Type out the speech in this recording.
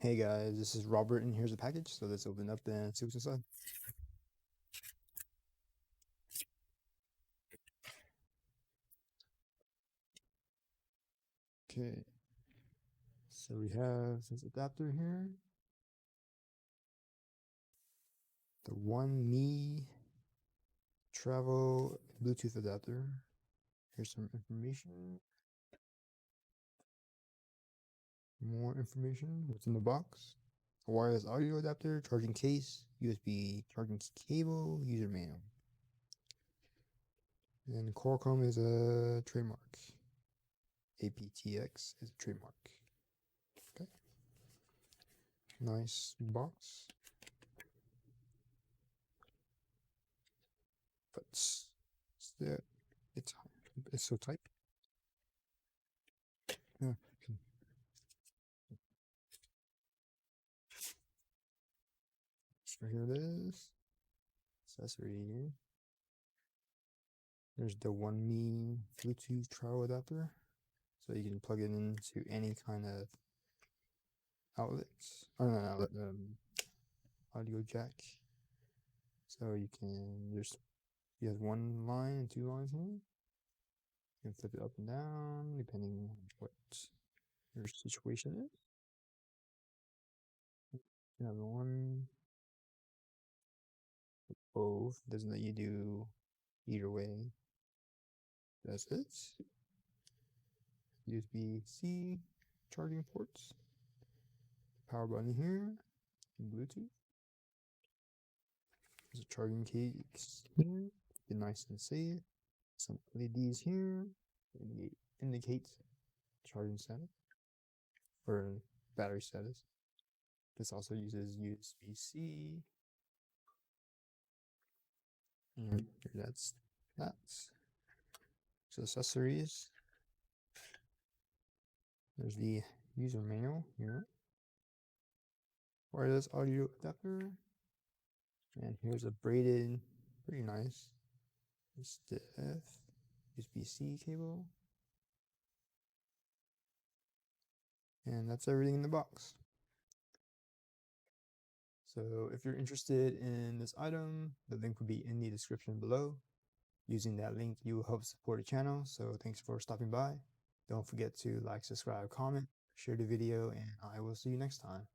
Hey guys, this is Robert and here's the package. So let's open up and see what's inside. Okay, so we have this adapter here, the One Me Travel Bluetooth adapter. Here's some information. More information. What's in the box? A wireless audio adapter, charging case, USB charging cable, user manual. And Qualcomm is a trademark. aptX is a trademark. Okay. Nice box. But it's so tight. Yeah. So here it is. Accessory. There's the One Me Bluetooth travel adapter. So you can plug it into any kind of outlets. Or not outlet, audio jack. So you have one line and two lines here. You can flip it up and down depending on what your situation is. You have one. Both doesn't let you do either way. That's it. USB-C charging ports. Power button here. And Bluetooth. There's a charging case here. Be nice and safe. Some LEDs here. Indicate charging status or battery status. This also uses USB-C. And that's that. So accessories. There's the user manual here. Wireless audio adapter. And here's a braided, pretty nice, stiff USB-C cable. And that's everything in the box. So if you're interested in this item, the link will be in the description below. Using that link, you will help support the channel. So thanks for stopping by. Don't forget to like, subscribe, comment, share the video, and I will see you next time.